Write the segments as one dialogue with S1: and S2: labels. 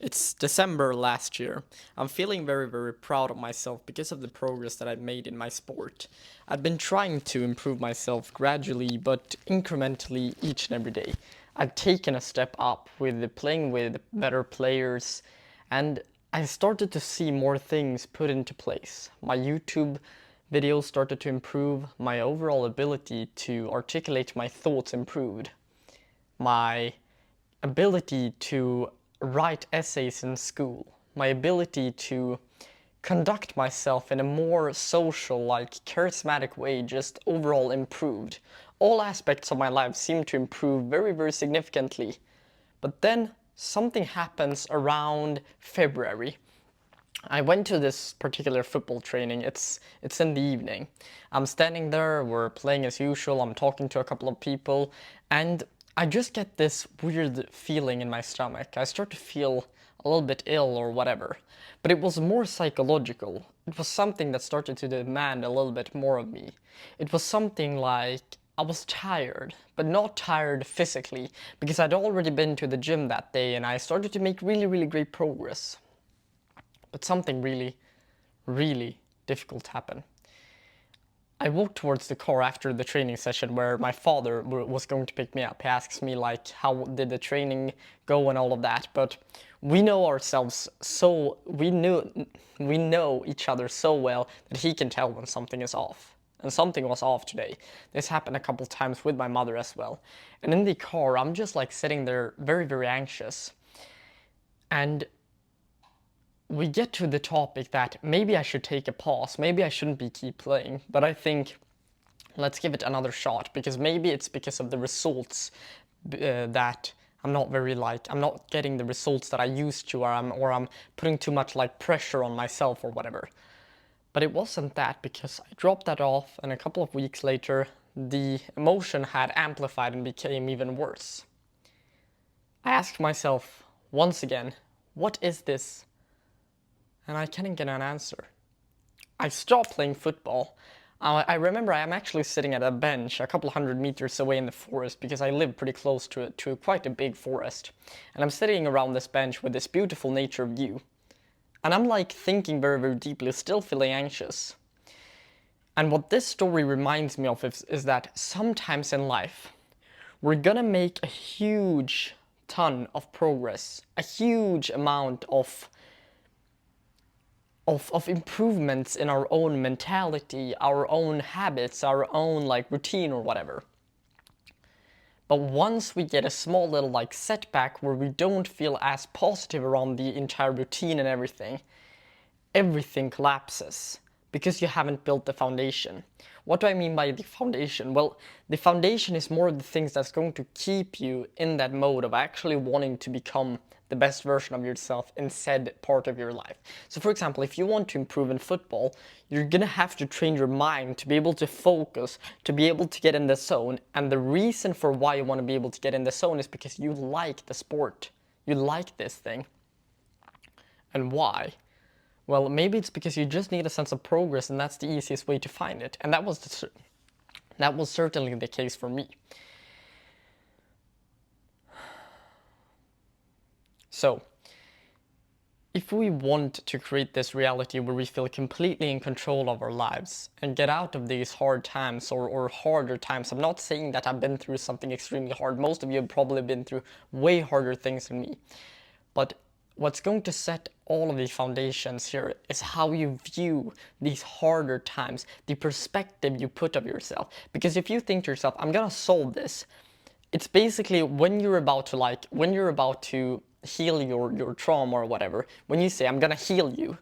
S1: It's December last year. I'm feeling very, very proud of myself because of the progress that I've made in my sport. I've been trying to improve myself gradually but incrementally each and every day. I've taken a step up with playing with better players, and I started to see more things put into place. My YouTube videos started to improve, my overall ability to articulate my thoughts improved, my ability to write essays in school, my ability to conduct myself in a more social, like charismatic way just overall improved. All aspects of my life seem to improve very, very significantly. But then something happens around February. I went to this particular football training. It's in the evening. I'm standing there, we're playing as usual, I'm talking to a couple of people, and I just get this weird feeling in my stomach. I start to feel a little bit ill or whatever. But it was more psychological. It was something that started to demand a little bit more of me. It was something like I was tired, but not tired physically, because I'd already been to the gym that day and I started to make really, really great progress. But something really, really difficult happened. I walked towards the car after the training session where my father was going to pick me up. He asks me like, how did the training go and all of that. But we know ourselves so, we know each other so well that he can tell when something is off. And something was off today. This happened a couple times with my mother as well. And in the car, I'm just like sitting there very, very anxious. And we get to the topic that maybe I should take a pause, maybe I shouldn't be keep playing, but I think let's give it another shot because maybe it's because of the results that I'm not getting the results that I used to, or I'm putting too much like pressure on myself or whatever. But it wasn't that, because I dropped that off and a couple of weeks later the emotion had amplified and became even worse. I asked myself once again, what is this? And I couldn't get an answer. I stopped playing football. I remember I am actually sitting at a bench a couple hundred meters away in the forest because I live pretty close to quite a big forest. And I'm sitting around this bench with this beautiful nature view. And I'm like thinking very, very deeply, still feeling anxious. And what this story reminds me of is that sometimes in life, we're gonna make a huge ton of progress, a huge amount of improvements in our own mentality, our own habits, our own like routine or whatever. But once we get a small little like setback where we don't feel as positive around the entire routine and everything collapses because you haven't built the foundation. What do I mean by the foundation? Well, the foundation is more of the things that's going to keep you in that mode of actually wanting to become the best version of yourself in said part of your life. So for example, if you want to improve in football, you're gonna have to train your mind to be able to focus, to be able to get in the zone. And the reason for why you want to be able to get in the zone is because you like the sport. You like this thing. And why? Well, maybe it's because you just need a sense of progress, and that's the easiest way to find it. And that was certainly the case for me. So, if we want to create this reality where we feel completely in control of our lives and get out of these hard times or harder times, I'm not saying that I've been through something extremely hard. Most of you have probably been through way harder things than me. But what's going to set all of the foundations here is how you view these harder times, the perspective you put of yourself. Because if you think to yourself, I'm gonna solve this, it's basically when you're about to heal your trauma or whatever, when you say I'm gonna heal you,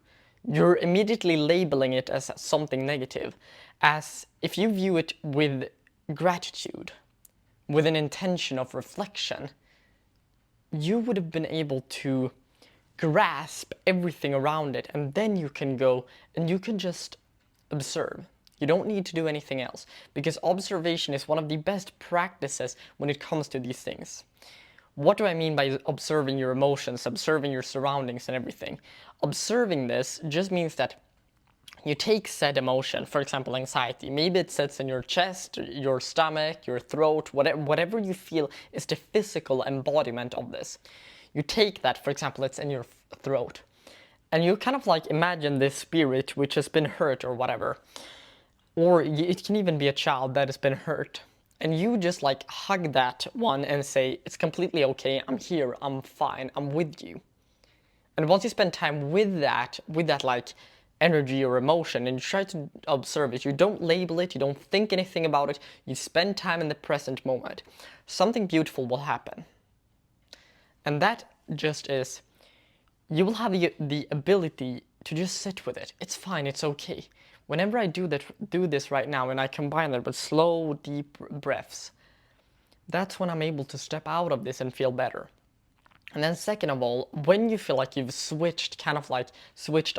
S1: you're immediately labeling it as something negative. As if you view it with gratitude, with an intention of reflection, you would have been able to grasp everything around it, and then you can go and you can just observe. You don't need to do anything else, because observation is one of the best practices when it comes to these things. What do I mean by observing your emotions, observing your surroundings and everything? Observing this just means that you take said emotion, for example anxiety, maybe it sits in your chest, your stomach, your throat, whatever you feel is the physical embodiment of this. you take that, for example, it's in your throat, and you kind of like imagine this spirit which has been hurt or whatever, or it can even be a child that has been hurt, and you just like hug that one and say, it's completely okay, I'm here, I'm fine, I'm with you. And once you spend time with that like energy or emotion, and you try to observe it, you don't label it, you don't think anything about it, you spend time in the present moment, something beautiful will happen. And that just is, you will have the ability to just sit with it. It's fine, it's okay. Whenever I do this right now, and I combine that with slow, deep breaths, that's when I'm able to step out of this and feel better. And then second of all, when you feel like you've switched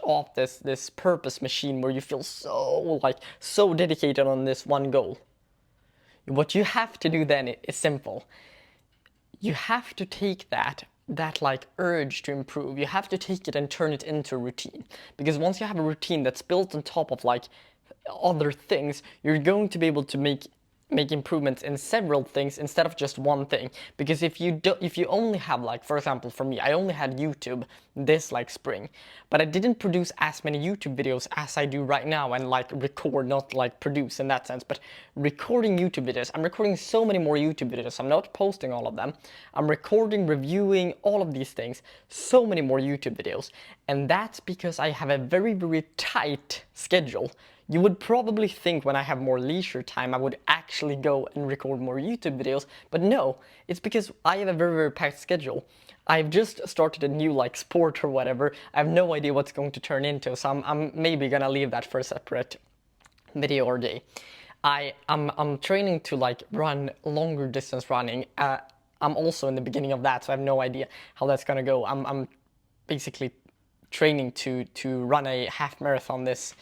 S1: off this purpose machine where you feel so dedicated on this one goal, what you have to do then is simple. You have to take that like urge to improve, you have to take it and turn it into a routine. Because once you have a routine that's built on top of like other things, you're going to be able to make improvements in several things instead of just one thing. Because if you only have, like, for example, for me, I only had YouTube this like spring, but I didn't produce as many YouTube videos as I do right now, and like record, not like produce in that sense, but recording YouTube videos. I'm recording so many more YouTube videos. I'm not posting all of them. I'm recording, reviewing, all of these things, so many more YouTube videos. And that's because I have a very, very tight schedule. You would probably think when I have more leisure time, I would actually go and record more YouTube videos, but no, it's because I have a very, very packed schedule. I've just started a new like sport or whatever. I have no idea what's going to turn into, so I'm maybe gonna leave that for a separate video or day. I'm training to like run longer distance running. I'm also in the beginning of that, so I have no idea how that's gonna go. I'm basically training to run a half marathon this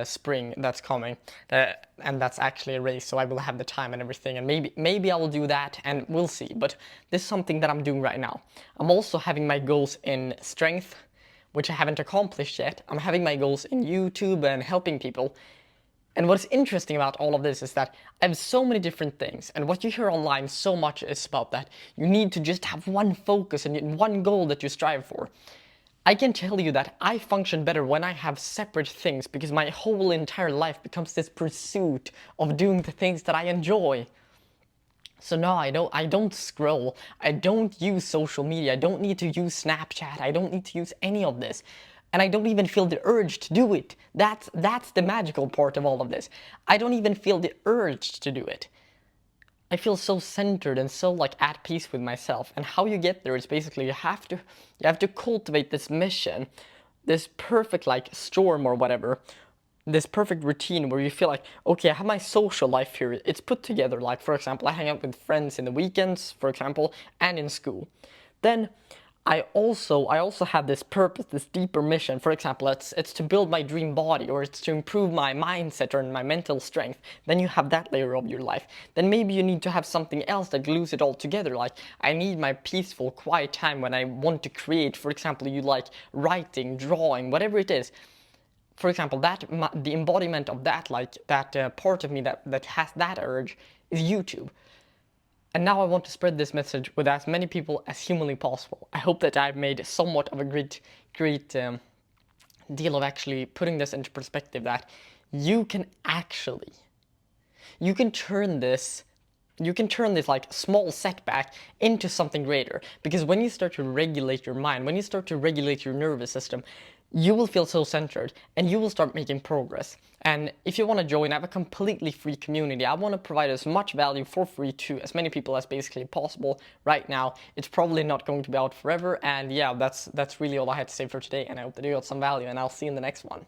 S1: spring that's coming, and that's actually a race, so I will have the time and everything, and maybe I will do that, and we'll see. But this is something that I'm doing right now. I'm also having my goals in strength, which I haven't accomplished yet. I'm having my goals in YouTube and helping people. And what's interesting about all of this is that I have so many different things, and what you hear online so much is about that you need to just have one focus and one goal that you strive for. I can tell you that I function better when I have separate things, because my whole entire life becomes this pursuit of doing the things that I enjoy. So no, I don't scroll, I don't use social media, I don't need to use Snapchat, I don't need to use any of this. And I don't even feel the urge to do it. That's the magical part of all of this. I don't even feel the urge to do it. I feel so centered and so like at peace with myself. And how you get there is basically you have to cultivate this mission, this perfect like storm or whatever, this perfect routine where you feel like, okay, I have my social life here. It's put together. Like, for example, I hang out with friends in the weekends, for example, and in school. Then I also have this purpose, this deeper mission. For example, it's to build my dream body, or it's to improve my mindset or my mental strength. Then you have that layer of your life. Then maybe you need to have something else that glues it all together. Like, I need my peaceful, quiet time when I want to create. For example, you like writing, drawing, whatever it is. For example, the embodiment of that, like that part of me that has that urge, is YouTube. And now I want to spread this message with as many people as humanly possible. I hope that I've made somewhat of a great deal of actually putting this into perspective, that you can turn this like small setback into something greater. Because when you start to regulate your mind, when you start to regulate your nervous system, you will feel so centered and you will start making progress. And if you want to join, I have a completely free community. I want to provide as much value for free to as many people as basically possible right now. It's probably not going to be out forever. And yeah, that's really all I had to say for today. And I hope that you got some value, and I'll see you in the next one.